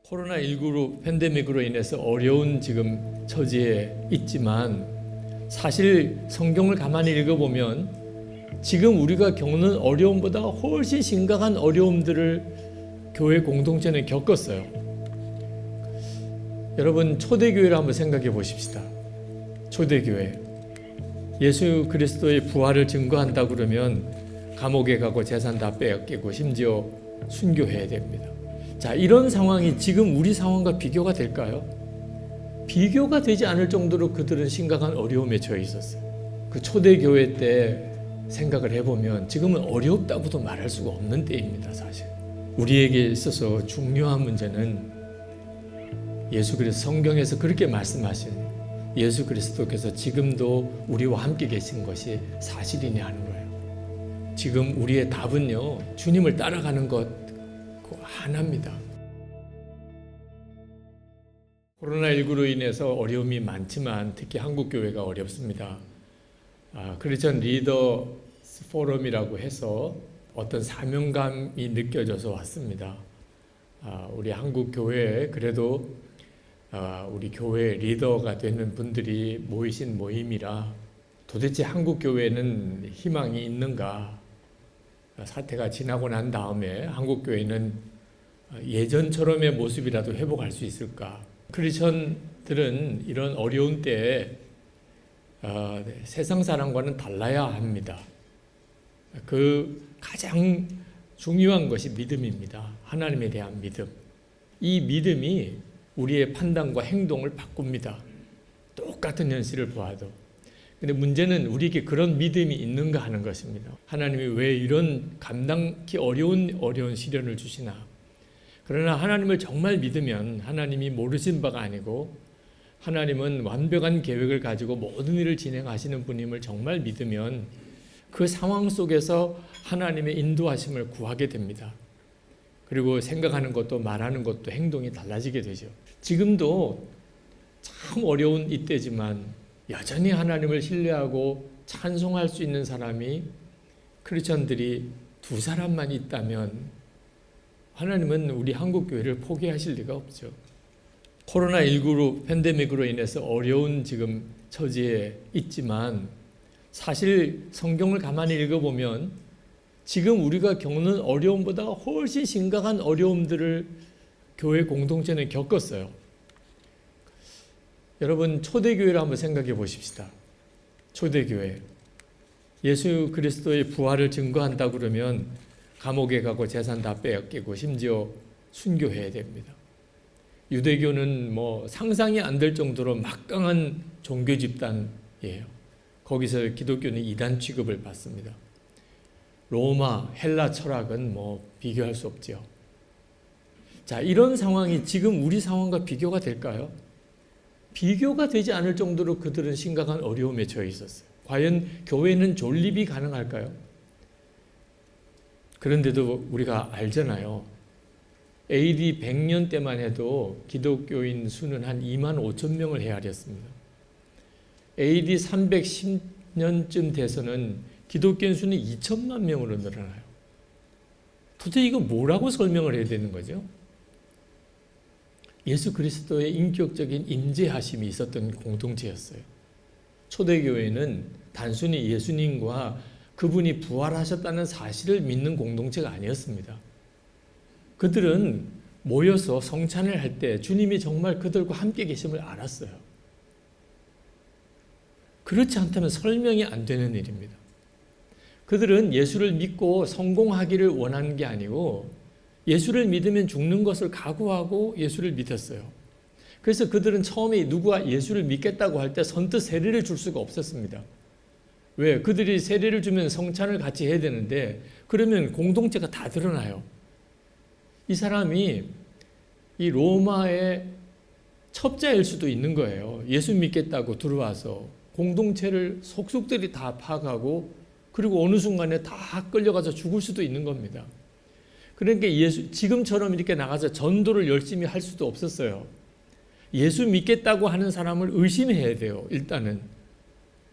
코로나19로 팬데믹으로 인해서 어려운 지금 처지에 있지만 사실 성경을 가만히 읽어보면 지금 우리가 겪는 어려움보다 훨씬 심각한 어려움들을 교회 공동체는 겪었어요. 여러분, 초대교회를 한번 생각해 보십시다. 초대교회. 예수 그리스도의 부활을 증거한다 그러면 감옥에 가고 재산 다 빼앗기고 심지어 순교해야 됩니다. 자, 이런 상황이 지금 우리 상황과 비교가 될까요? 비교가 되지 않을 정도로 그들은 심각한 어려움에 처해 있었어요. 그 초대교회 때 생각을 해보면 지금은 어렵다고도 말할 수가 없는 때입니다, 사실. 우리에게 있어서 중요한 문제는 예수 그리스도 성경에서 그렇게 말씀하신 예수 그리스도께서 지금도 우리와 함께 계신 것이 사실이냐 하는 거예요. 지금 우리의 답은요, 주님을 따라가는 것 하나입니다. 코로나19로 인해서 어려움이 많지만 특히 한국 교회가 어렵습니다. 크리스천 리더스 포럼이라고 해서 어떤 사명감이 느껴져서 왔습니다. 우리 한국 교회에 그래도 우리 교회 리더가 되는 분들이 모이신 모임이라 도대체 한국 교회는 희망이 있는가? 사태가 지나고 난 다음에 한국 교회는 예전처럼의 모습이라도 회복할 수 있을까? 크리스천들은 이런 어려운 때에 세상 사람과는 달라야 합니다. 그 가장 중요한 것이 믿음입니다. 하나님에 대한 믿음. 이 믿음이 우리의 판단과 행동을 바꿉니다. 똑같은 현실을 보아도. 근데 문제는 우리에게 그런 믿음이 있는가 하는 것입니다. 하나님이 왜 이런 감당하기 어려운 시련을 주시나? 그러나 하나님을 정말 믿으면 하나님이 모르신 바가 아니고 하나님은 완벽한 계획을 가지고 모든 일을 진행하시는 분임을 정말 믿으면 그 상황 속에서 하나님의 인도하심을 구하게 됩니다. 그리고 생각하는 것도 말하는 것도 행동이 달라지게 되죠. 지금도 참 어려운 이때지만 여전히 하나님을 신뢰하고 찬송할 수 있는 사람이 크리스천들이 2사람만 있다면 하나님은 우리 한국 교회를 포기하실 리가 없죠. 코로나19로 팬데믹으로 인해서 어려운 지금 처지에 있지만 사실 성경을 가만히 읽어보면 지금 우리가 겪는 어려움보다 훨씬 심각한 어려움들을 교회 공동체는 겪었어요. 여러분, 초대교회를 한번 생각해 보십시다. 초대교회. 예수 그리스도의 부활을 증거한다 그러면 감옥에 가고 재산 다 빼앗기고 심지어 순교해야 됩니다. 유대교는 상상이 안 될 정도로 막강한 종교 집단이에요. 거기서 기독교는 이단 취급을 받습니다. 로마, 헬라 철학은 비교할 수 없죠. 자, 이런 상황이 지금 우리 상황과 비교가 될까요? 비교가 되지 않을 정도로 그들은 심각한 어려움에 처해 있었어요. 과연 교회는 존립이 가능할까요? 그런데도 우리가 알잖아요. AD 100년 때만 해도 기독교인 수는 한 2만 5천 명을 헤아렸습니다. AD 310년쯤 돼서는 기독교인 수는 2천만 명으로 늘어나요. 도대체 이거 뭐라고 설명을 해야 되는 거죠? 예수 그리스도의 인격적인 임재하심이 있었던 공동체였어요. 초대교회는 단순히 예수님과 그분이 부활하셨다는 사실을 믿는 공동체가 아니었습니다. 그들은 모여서 성찬을 할 때 주님이 정말 그들과 함께 계심을 알았어요. 그렇지 않다면 설명이 안 되는 일입니다. 그들은 예수를 믿고 성공하기를 원하는 게 아니고 예수를 믿으면 죽는 것을 각오하고 예수를 믿었어요. 그래서 그들은 처음에 누구가 예수를 믿겠다고 할 때 선뜻 세례를 줄 수가 없었습니다. 왜? 그들이 세례를 주면 성찬을 같이 해야 되는데 그러면 공동체가 다 드러나요. 이 사람이 이 로마의 첩자일 수도 있는 거예요. 예수 믿겠다고 들어와서 공동체를 속속들이 다 파악하고 그리고 어느 순간에 다 끌려가서 죽을 수도 있는 겁니다. 그러니까 지금처럼 이렇게 나가서 전도를 열심히 할 수도 없었어요. 예수 믿겠다고 하는 사람을 의심해야 돼요, 일단은.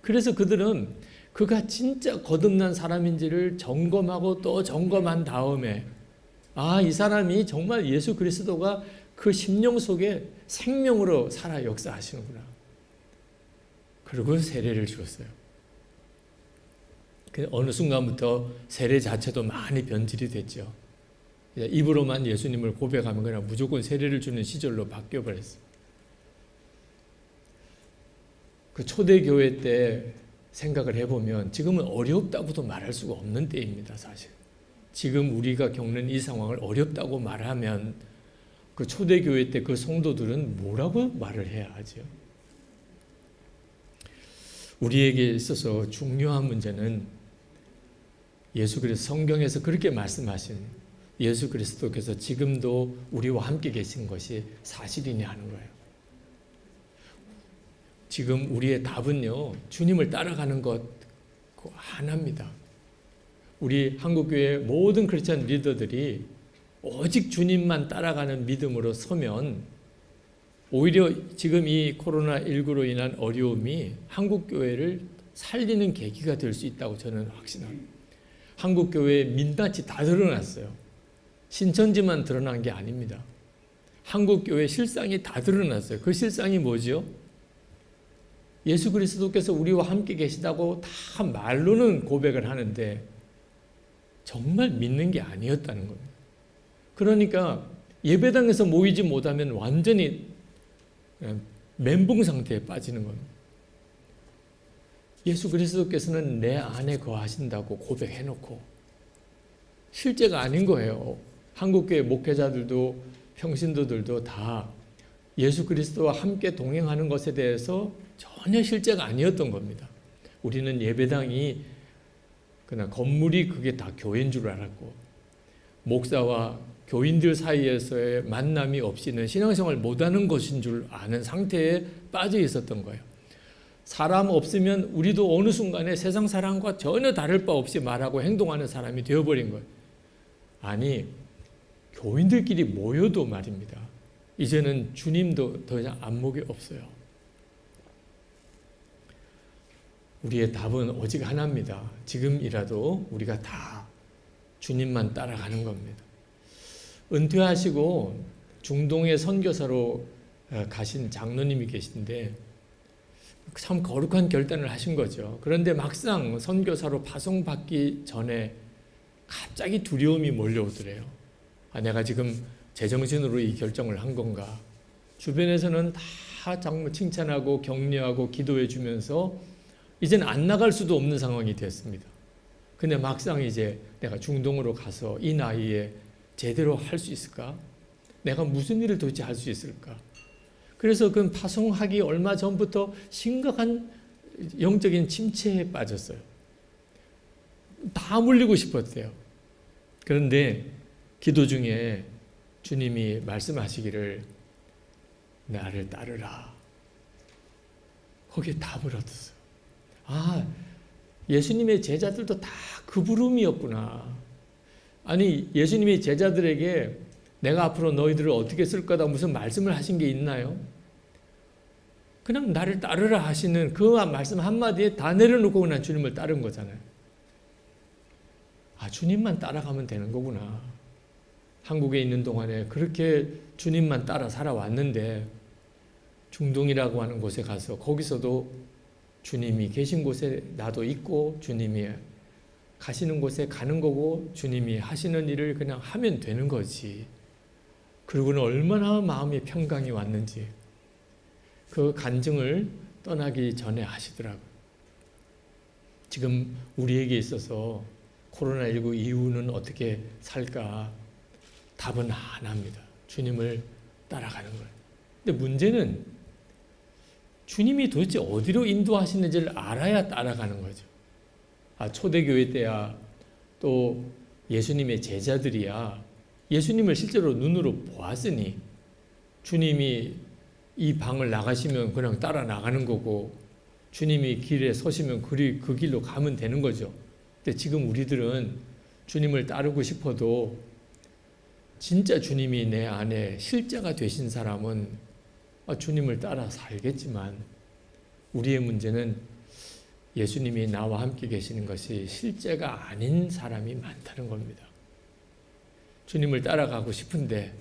그래서 그들은 그가 진짜 거듭난 사람인지를 점검하고 또 점검한 다음에 이 사람이 정말 예수 그리스도가 그 심령 속에 생명으로 살아 역사하시는구나. 그리고 세례를 주었어요. 어느 순간부터 세례 자체도 많이 변질이 됐죠. 입으로만 예수님을 고백하면 그냥 무조건 세례를 주는 시절로 바뀌어버렸어요. 그 초대교회 때 생각을 해보면 지금은 어렵다고도 말할 수가 없는 때입니다, 사실. 지금 우리가 겪는 이 상황을 어렵다고 말하면 그 초대교회 때 그 성도들은 뭐라고 말을 해야 하죠? 우리에게 있어서 중요한 문제는 예수 그리스도 성경에서 그렇게 말씀하신 예수 그리스도께서 지금도 우리와 함께 계신 것이 사실이냐 하는 거예요. 지금 우리의 답은요, 주님을 따라가는 것 하나입니다. 우리 한국교회 모든 크리스천 리더들이 오직 주님만 따라가는 믿음으로 서면 오히려 지금 이 코로나19로 인한 어려움이 한국교회를 살리는 계기가 될 수 있다고 저는 확신합니다. 한국교회의 민낯이 다 드러났어요. 신천지만 드러난 게 아닙니다. 한국교회 실상이 다 드러났어요. 그 실상이 뭐죠? 예수 그리스도께서 우리와 함께 계시다고 다 말로는 고백을 하는데 정말 믿는 게 아니었다는 겁니다. 그러니까 예배당에서 모이지 못하면 완전히 멘붕 상태에 빠지는 겁니다. 예수 그리스도께서는 내 안에 거하신다고 고백해놓고 실제가 아닌 거예요. 한국교회 목회자들도 평신도들도 다 예수 그리스도와 함께 동행하는 것에 대해서 전혀 실제가 아니었던 겁니다. 우리는 예배당이 그냥 건물이 그게 다 교회인 줄 알았고 목사와 교인들 사이에서의 만남이 없이는 신앙생활 못하는 것인 줄 아는 상태에 빠져 있었던 거예요. 사람 없으면 우리도 어느 순간에 세상 사람과 전혀 다를 바 없이 말하고 행동하는 사람이 되어버린 거예요. 아니, 교인들끼리 모여도 말입니다. 이제는 주님도 더 이상 안목이 없어요. 우리의 답은 오직 하나입니다. 지금이라도 우리가 다 주님만 따라가는 겁니다. 은퇴하시고 중동의 선교사로 가신 장로님이 계신데 참 거룩한 결단을 하신 거죠. 그런데 막상 선교사로 파송받기 전에 갑자기 두려움이 몰려오더래요. 내가 지금 제정신으로 이 결정을 한 건가? 주변에서는 다 정말 칭찬하고 격려하고 기도해 주면서 이제는 안 나갈 수도 없는 상황이 됐습니다. 근데 막상 이제 내가 중동으로 가서 이 나이에 제대로 할 수 있을까? 내가 무슨 일을 도대체 할 수 있을까? 그래서 그 파송하기 얼마 전부터 심각한 영적인 침체에 빠졌어요. 다 물리고 싶었대요. 그런데 기도 중에 주님이 말씀하시기를 나를 따르라. 거기에 답을 얻었어요. 예수님의 제자들도 다 그 부름이었구나. 아니, 예수님이 제자들에게 내가 앞으로 너희들을 어떻게 쓸 거다 무슨 말씀을 하신 게 있나요? 그냥 나를 따르라 하시는 그 말씀 한마디에 다 내려놓고 그냥 주님을 따른 거잖아요. 주님만 따라가면 되는 거구나. 한국에 있는 동안에 그렇게 주님만 따라 살아왔는데 중동이라고 하는 곳에 가서 거기서도 주님이 계신 곳에 나도 있고 주님이 가시는 곳에 가는 거고 주님이 하시는 일을 그냥 하면 되는 거지. 그리고는 얼마나 마음의 평강이 왔는지 그 간증을 떠나기 전에 하시더라고요. 지금 우리에게 있어서 코로나19 이후는 어떻게 살까? 답은 하나입니다. 주님을 따라가는 거예요. 근데 문제는 주님이 도대체 어디로 인도하시는지를 알아야 따라가는 거죠. 초대교회 때야 또 예수님의 제자들이야 예수님을 실제로 눈으로 보았으니 주님이 이 방을 나가시면 그냥 따라 나가는 거고 주님이 길에 서시면 그 길로 가면 되는 거죠. 근데 지금 우리들은 주님을 따르고 싶어도 진짜 주님이 내 안에 실제가 되신 사람은 주님을 따라 살겠지만 우리의 문제는 예수님이 나와 함께 계시는 것이 실제가 아닌 사람이 많다는 겁니다. 주님을 따라가고 싶은데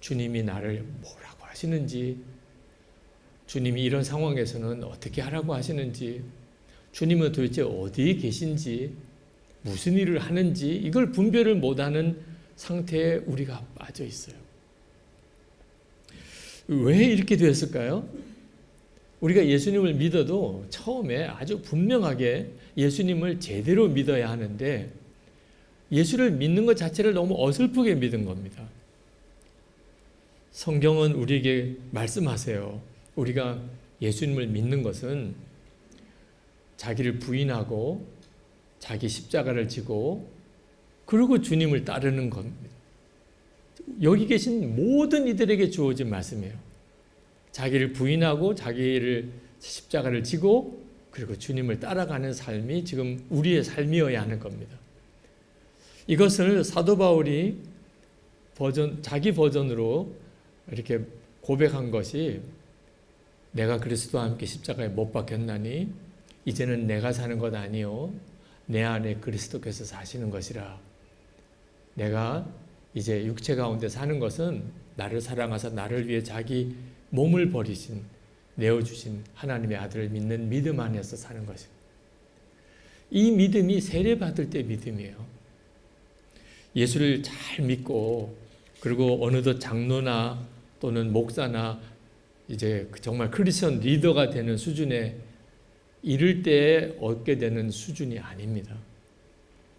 주님이 나를 뭐라고 하시는지, 주님이 이런 상황에서는 어떻게 하라고 하시는지, 주님은 도대체 어디에 계신지, 무슨 일을 하는지 이걸 분별을 못하는 상태에 우리가 빠져 있어요. 왜 이렇게 되었을까요? 우리가 예수님을 믿어도 처음에 아주 분명하게 예수님을 제대로 믿어야 하는데 예수를 믿는 것 자체를 너무 어설프게 믿은 겁니다. 성경은 우리에게 말씀하세요. 우리가 예수님을 믿는 것은 자기를 부인하고 자기 십자가를 지고 그리고 주님을 따르는 겁니다. 여기 계신 모든 이들에게 주어진 말씀이에요. 자기를 부인하고 자기를 십자가를 지고 그리고 주님을 따라가는 삶이 지금 우리의 삶이어야 하는 겁니다. 이것을 사도 바울이 자기 버전으로 이렇게 고백한 것이 내가 그리스도와 함께 십자가에 못 박혔나니 이제는 내가 사는 것 아니요 내 안에 그리스도께서 사시는 것이라. 내가 이제 육체 가운데 사는 것은 나를 사랑하사 나를 위해 자기 몸을 버리신 내어주신 하나님의 아들을 믿는 믿음 안에서 사는 것입니다. 이 믿음이 세례받을 때 믿음이에요. 예수를 잘 믿고 그리고 어느덧 장로나 또는 목사나 이제 정말 크리스천 리더가 되는 수준에 이를 때 얻게 되는 수준이 아닙니다.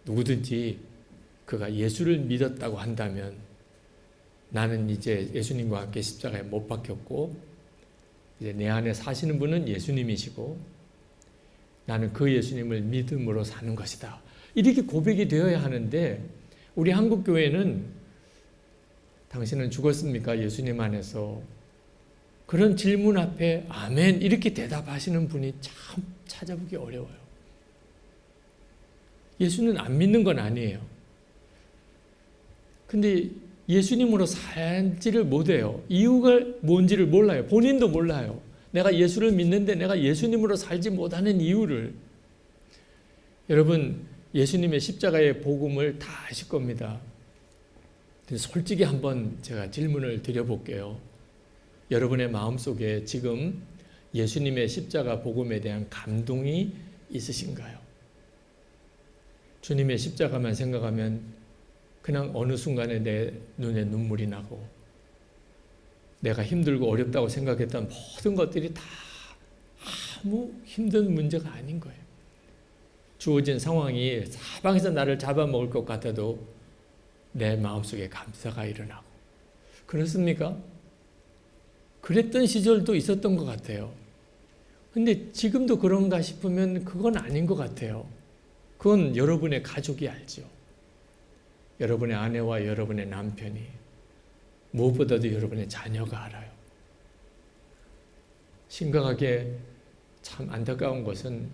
누구든지 그가 예수를 믿었다고 한다면 나는 이제 예수님과 함께 십자가에 못 박혔고 이제 내 안에 사시는 분은 예수님이시고 나는 그 예수님을 믿음으로 사는 것이다. 이렇게 고백이 되어야 하는데 우리 한국 교회는 당신은 죽었습니까? 예수님 안에서 그런 질문 앞에 아멘 이렇게 대답하시는 분이 참 찾아보기 어려워요. 예수는 안 믿는 건 아니에요. 근데 예수님으로 살지를 못해요. 이유가 뭔지를 몰라요. 본인도 몰라요. 내가 예수를 믿는데 내가 예수님으로 살지 못하는 이유를. 여러분 예수님의 십자가의 복음을 다 아실 겁니다. 솔직히 한번 제가 질문을 드려볼게요. 여러분의 마음속에 지금 예수님의 십자가 복음에 대한 감동이 있으신가요? 주님의 십자가만 생각하면 그냥 어느 순간에 내 눈에 눈물이 나고 내가 힘들고 어렵다고 생각했던 모든 것들이 다 아무 힘든 문제가 아닌 거예요. 주어진 상황이 사방에서 나를 잡아먹을 것 같아도 내 마음속에 감사가 일어나고 그렇습니까? 그랬던 시절도 있었던 것 같아요. 근데 지금도 그런가 싶으면 그건 아닌 것 같아요. 그건 여러분의 가족이 알죠. 여러분의 아내와 여러분의 남편이 무엇보다도 여러분의 자녀가 알아요. 심각하게 참 안타까운 것은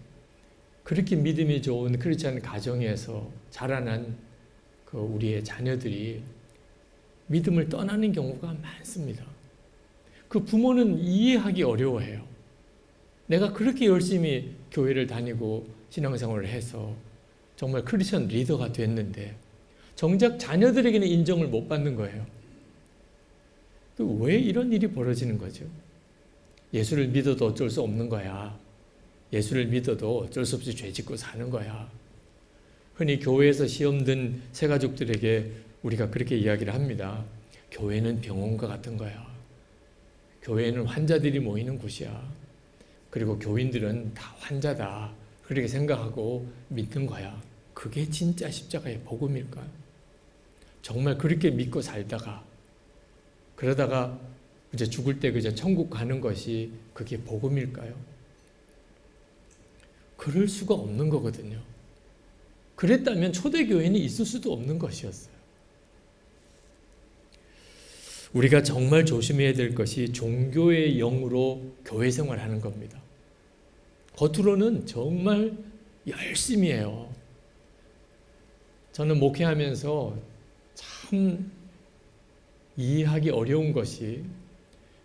그렇게 믿음이 좋은 크리스찬 가정에서 자라난 그 우리의 자녀들이 믿음을 떠나는 경우가 많습니다. 그 부모는 이해하기 어려워해요. 내가 그렇게 열심히 교회를 다니고 신앙생활을 해서 정말 크리스천 리더가 됐는데 정작 자녀들에게는 인정을 못 받는 거예요. 왜 이런 일이 벌어지는 거죠? 예수를 믿어도 어쩔 수 없는 거야. 예수를 믿어도 어쩔 수 없이 죄 짓고 사는 거야. 흔히 교회에서 시험 든 새가족들에게 우리가 그렇게 이야기를 합니다. 교회는 병원과 같은 거야. 교회는 환자들이 모이는 곳이야. 그리고 교인들은 다 환자다. 그렇게 생각하고 믿는 거야. 그게 진짜 십자가의 복음일까요? 정말 그렇게 믿고 살다가 그러다가 이제 죽을 때 그저 천국 가는 것이 그게 복음일까요? 그럴 수가 없는 거거든요. 그랬다면 초대교회는 있을 수도 없는 것이었어요. 우리가 정말 조심해야 될 것이 종교의 영으로 교회 생활하는 겁니다. 겉으로는 정말 열심히 해요. 저는 목회하면서 참 이해하기 어려운 것이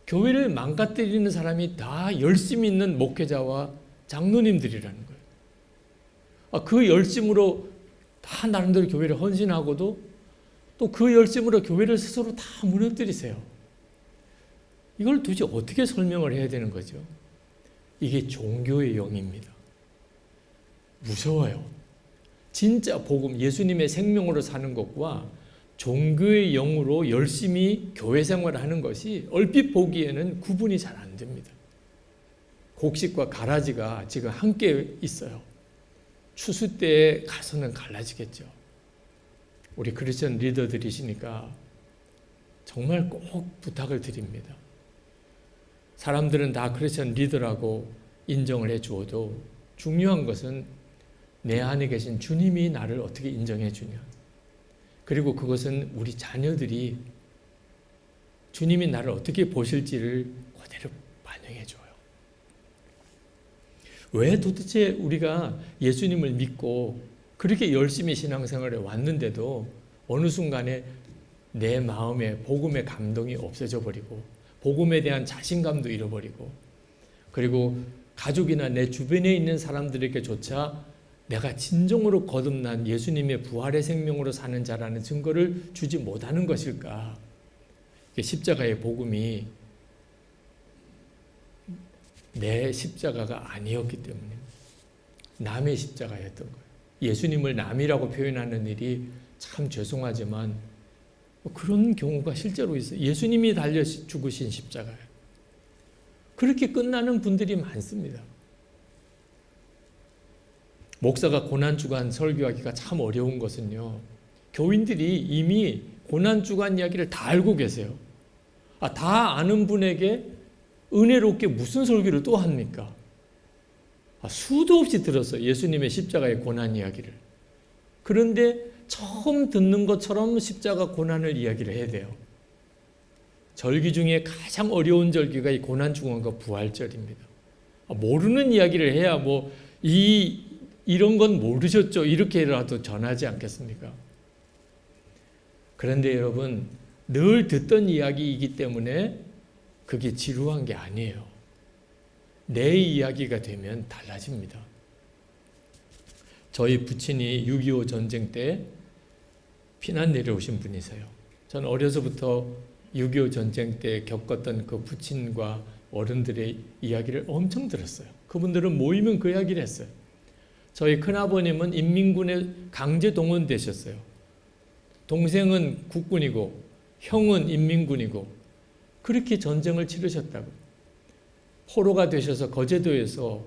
교회를 망가뜨리는 사람이 다 열심히 있는 목회자와 장로님들이라는 거예요. 그 열심으로 다 나름대로 교회를 헌신하고도 또 그 열심으로 교회를 스스로 다 무너뜨리세요. 이걸 도대체 어떻게 설명을 해야 되는 거죠? 이게 종교의 영입니다. 무서워요. 진짜 복음, 예수님의 생명으로 사는 것과 종교의 영으로 열심히 교회 생활을 하는 것이 얼핏 보기에는 구분이 잘 안 됩니다. 곡식과 가라지가 지금 함께 있어요. 추수 때에 가서는 갈라지겠죠. 우리 크리스천 리더들이시니까 정말 꼭 부탁을 드립니다. 사람들은 다 크리스천 리더라고 인정을 해 주어도 중요한 것은 내 안에 계신 주님이 나를 어떻게 인정해 주냐. 그리고 그것은 우리 자녀들이 주님이 나를 어떻게 보실지를 그대로 반영해 줘요. 왜 도대체 우리가 예수님을 믿고 그렇게 열심히 신앙생활에 왔는데도 어느 순간에 내 마음에 복음의 감동이 없어져 버리고 복음에 대한 자신감도 잃어버리고 그리고 가족이나 내 주변에 있는 사람들에게조차 내가 진정으로 거듭난 예수님의 부활의 생명으로 사는 자라는 증거를 주지 못하는 것일까? 십자가의 복음이 내 십자가가 아니었기 때문에 남의 십자가였던 거예요. 예수님을 남이라고 표현하는 일이 참 죄송하지만 그런 경우가 실제로 있어요. 예수님이 달려 죽으신 십자가예요. 그렇게 끝나는 분들이 많습니다. 목사가 고난주간 설교하기가 참 어려운 것은요. 교인들이 이미 고난주간 이야기를 다 알고 계세요. 다 아는 분에게 은혜롭게 무슨 설교를 또 합니까? 수도 없이 들었어요. 예수님의 십자가의 고난 이야기를. 그런데 처음 듣는 것처럼 십자가 고난을 이야기를 해야 돼요. 절기 중에 가장 어려운 절기가 이 고난주간과 부활절입니다. 모르는 이야기를 해야 이런 건 모르셨죠? 이렇게라도 전하지 않겠습니까? 그런데 여러분, 늘 듣던 이야기이기 때문에 그게 지루한 게 아니에요. 내 이야기가 되면 달라집니다. 저희 부친이 6.25 전쟁 때 피난 내려오신 분이세요. 저는 어려서부터 6.25 전쟁 때 겪었던 그 부친과 어른들의 이야기를 엄청 들었어요. 그분들은 모이면 그 이야기를 했어요. 저희 큰아버님은 인민군에 강제 동원되셨어요. 동생은 국군이고 형은 인민군이고 그렇게 전쟁을 치르셨다고. 포로가 되셔서 거제도에서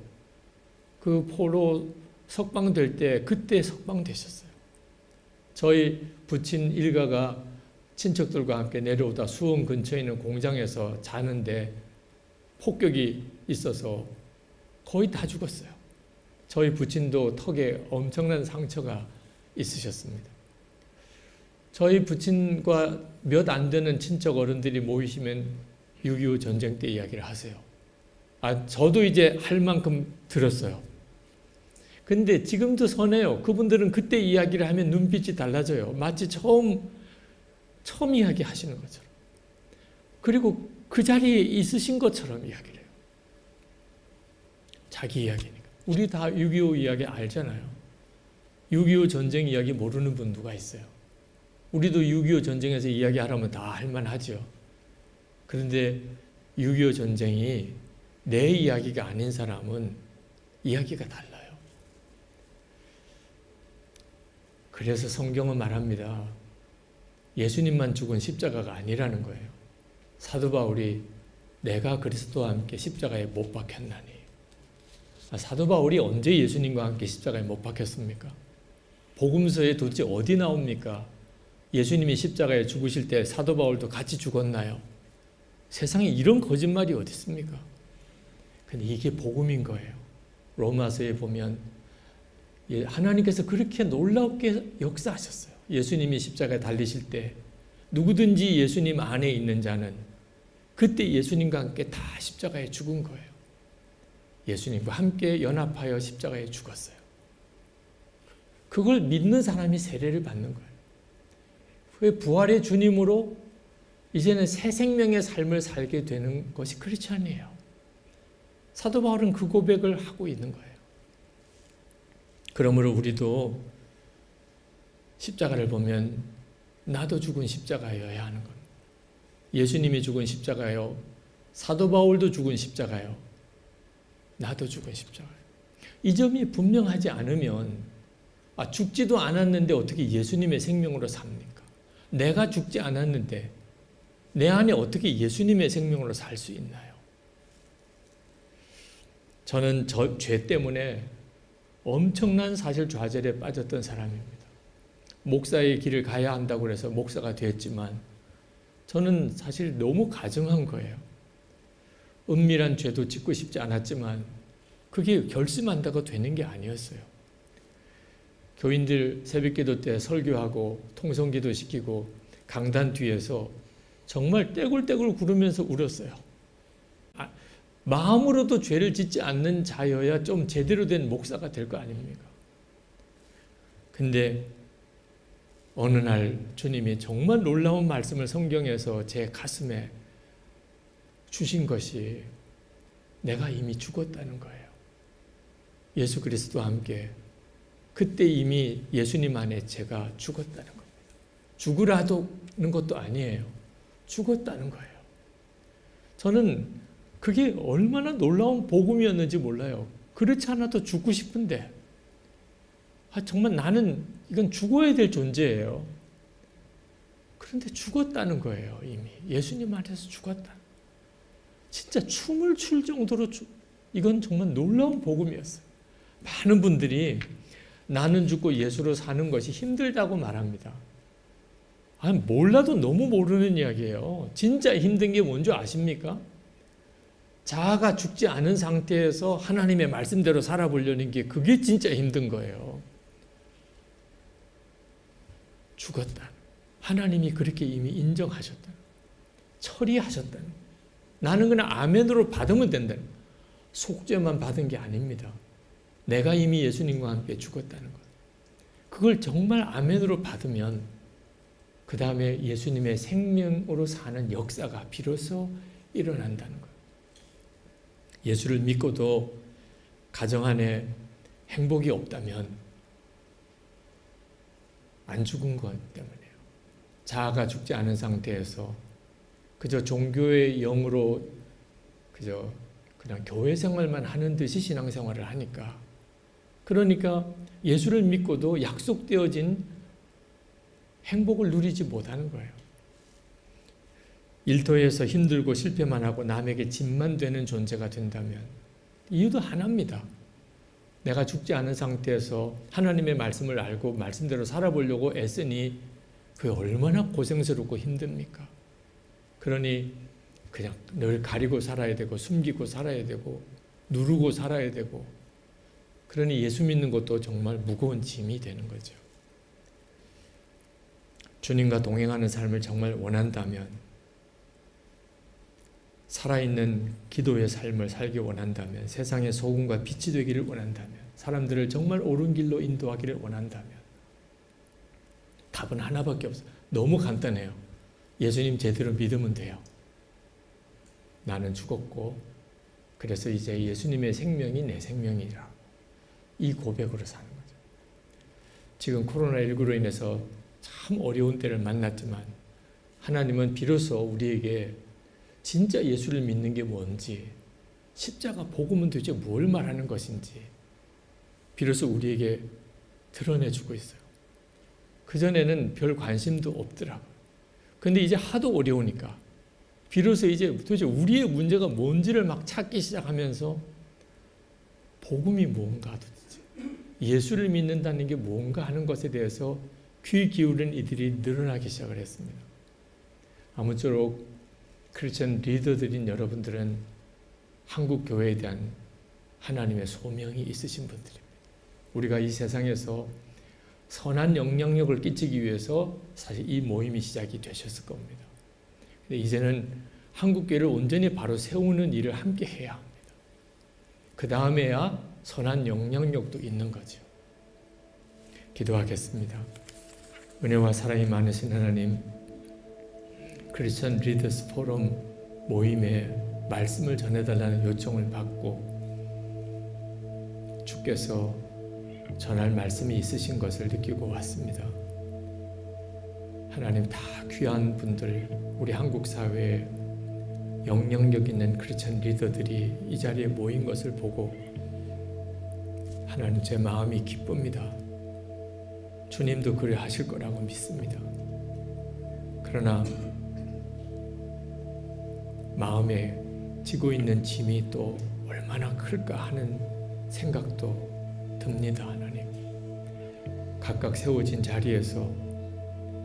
그 포로 석방될 때 그때 석방되셨어요. 저희 부친 일가가 친척들과 함께 내려오다 수원 근처에 있는 공장에서 자는데 폭격이 있어서 거의 다 죽었어요. 저희 부친도 턱에 엄청난 상처가 있으셨습니다. 저희 부친과 몇 안 되는 친척 어른들이 모이시면 6.25 전쟁 때 이야기를 하세요. 저도 이제 할 만큼 들었어요. 근데 지금도 선해요. 그분들은 그때 이야기를 하면 눈빛이 달라져요. 마치 처음 이야기 하시는 것처럼. 그리고 그 자리에 있으신 것처럼 이야기를 해요. 자기 이야기니까. 우리 다 6.25 이야기 알잖아요. 6.25 전쟁 이야기 모르는 분 누가 있어요? 우리도 6.25 전쟁에서 이야기하라면 다 할만하죠. 그런데 6.25 전쟁이 내 이야기가 아닌 사람은 이야기가 달라요. 그래서 성경은 말합니다. 예수님만 죽은 십자가가 아니라는 거예요. 사도 바울이 내가 그리스도와 함께 십자가에 못 박혔나니. 사도 바울이 언제 예수님과 함께 십자가에 못 박혔습니까? 복음서에 도대체 어디 나옵니까? 예수님이 십자가에 죽으실 때 사도 바울도 같이 죽었나요? 세상에 이런 거짓말이 어디 있습니까? 근데 이게 복음인 거예요. 로마서에 보면 하나님께서 그렇게 놀랍게 역사하셨어요. 예수님이 십자가에 달리실 때 누구든지 예수님 안에 있는 자는 그때 예수님과 함께 다 십자가에 죽은 거예요. 예수님과 함께 연합하여 십자가에 죽었어요. 그걸 믿는 사람이 세례를 받는 거예요. 그 부활의 주님으로 이제는 새 생명의 삶을 살게 되는 것이 크리스천이에요. 사도 바울은 그 고백을 하고 있는 거예요. 그러므로 우리도 십자가를 보면 나도 죽은 십자가여야 하는 겁니다. 예수님이 죽은 십자가요. 사도 바울도 죽은 십자가요. 나도 죽은 십자가요. 이 점이 분명하지 않으면 죽지도 않았는데 어떻게 예수님의 생명으로 삽니까? 내가 죽지 않았는데 내 안에 어떻게 예수님의 생명으로 살 수 있나요? 저는 죄 때문에 엄청난 사실 좌절에 빠졌던 사람입니다. 목사의 길을 가야 한다고 해서 목사가 됐지만 저는 사실 너무 가증한 거예요. 은밀한 죄도 짓고 싶지 않았지만 그게 결심한다고 되는 게 아니었어요. 교인들 새벽기도 때 설교하고 통성기도 시키고 강단 뒤에서 정말 떼굴떼굴 구르면서 울었어요. 마음으로도 죄를 짓지 않는 자여야 좀 제대로 된 목사가 될 거 아닙니까? 근데 어느 날 주님이 정말 놀라운 말씀을 성경에서 제 가슴에 주신 것이 내가 이미 죽었다는 거예요. 예수 그리스도와 함께 그때 이미 예수님 안에 제가 죽었다는 겁니다. 죽으라는 것도 아니에요. 죽었다는 거예요. 저는 그게 얼마나 놀라운 복음이었는지 몰라요. 그렇지 않아도 죽고 싶은데 정말 나는 이건 죽어야 될 존재예요. 그런데 죽었다는 거예요. 이미 예수님 안에서 죽었다. 진짜 춤을 출 정도로 이건 정말 놀라운 복음이었어요. 많은 분들이 나는 죽고 예수로 사는 것이 힘들다고 말합니다. 몰라도 너무 모르는 이야기예요. 진짜 힘든 게 뭔지 아십니까? 자아가 죽지 않은 상태에서 하나님의 말씀대로 살아보려는 게 그게 진짜 힘든 거예요. 죽었다. 하나님이 그렇게 이미 인정하셨다. 처리하셨다. 나는 그냥 아멘으로 받으면 된다. 속죄만 받은 게 아닙니다. 내가 이미 예수님과 함께 죽었다는 것. 그걸 정말 아멘으로 받으면 그 다음에 예수님의 생명으로 사는 역사가 비로소 일어난다는 것. 예수를 믿고도 가정 안에 행복이 없다면 안 죽은 것 때문이에요. 자아가 죽지 않은 상태에서 그저 종교의 영으로 그냥 교회 생활만 하는 듯이 신앙생활을 하니까, 그러니까 예수를 믿고도 약속되어진 행복을 누리지 못하는 거예요. 일터에서 힘들고 실패만 하고 남에게 짐만 되는 존재가 된다면 이유도 하나입니다. 내가 죽지 않은 상태에서 하나님의 말씀을 알고 말씀대로 살아보려고 애쓰니 그게 얼마나 고생스럽고 힘듭니까? 그러니 그냥 늘 가리고 살아야 되고 숨기고 살아야 되고 누르고 살아야 되고, 그러니 예수 믿는 것도 정말 무거운 짐이 되는 거죠. 주님과 동행하는 삶을 정말 원한다면, 살아있는 기도의 삶을 살기 원한다면, 세상의 소금과 빛이 되기를 원한다면, 사람들을 정말 옳은 길로 인도하기를 원한다면 답은 하나밖에 없어요. 너무 간단해요. 예수님 제대로 믿으면 돼요. 나는 죽었고 그래서 이제 예수님의 생명이 내 생명이라, 이 고백으로 사는 거죠. 지금 코로나19로 인해서 참 어려운 때를 만났지만 하나님은 비로소 우리에게 진짜 예수를 믿는 게 뭔지, 십자가 복음은 도대체 뭘 말하는 것인지 비로소 우리에게 드러내주고 있어요. 그전에는 별 관심도 없더라고요. 근데 이제 하도 어려우니까 비로소 이제 도대체 우리의 문제가 뭔지를 막 찾기 시작하면서 복음이 뭔가, 도대체 예수를 믿는다는 게 뭔가 하는 것에 대해서 귀 기울인 이들이 늘어나기 시작을 했습니다. 아무쪼록 크리스천 리더들인 여러분들은 한국 교회에 대한 하나님의 소명이 있으신 분들입니다. 우리가 이 세상에서 선한 영향력을 끼치기 위해서 사실 이 모임이 시작이 되셨을 겁니다. 근데 이제는 한국교회를 온전히 바로 세우는 일을 함께 해야 합니다. 그 다음에야 선한 영향력도 있는 거죠. 기도하겠습니다. 은혜와 사랑이 많으신 하나님, 크리스천 리더스 포럼 모임에 말씀을 전해달라는 요청을 받고 주께서 전할 말씀이 있으신 것을 느끼고 왔습니다. 하나님, 다 귀한 분들, 우리 한국 사회에 영향력 있는 크리스천 리더들이 이 자리에 모인 것을 보고 하나님 제 마음이 기쁩니다. 주님도 그래 하실 거라고 믿습니다. 그러나 마음에 지고 있는 짐이 또 얼마나 클까 하는 생각도 듭니다. 하나님, 각각 세워진 자리에서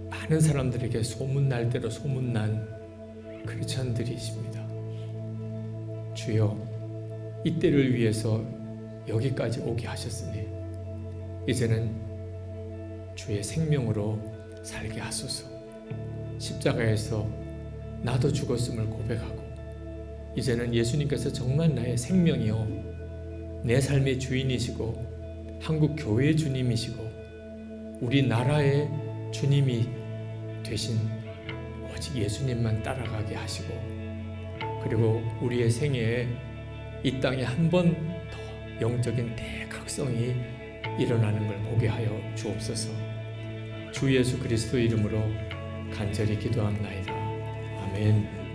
많은 사람들에게 소문날 대로 소문난 크리스천들이십니다. 주여, 이 때를 위해서 여기까지 오게 하셨으니 이제는 주의 생명으로 살게 하소서. 십자가에서 나도 죽었음을 고백하고 이제는 예수님께서 정말 나의 생명이요 내 삶의 주인이시고 한국 교회의 주님이시고 우리나라의 주님이 되신 오직 예수님만 따라가게 하시고, 그리고 우리의 생애에 이 땅에 한 번 더 영적인 대각성이 일어나는 걸 보게 하여 주옵소서. 주 예수 그리스도 이름으로 간절히 기도합나이다. 아멘.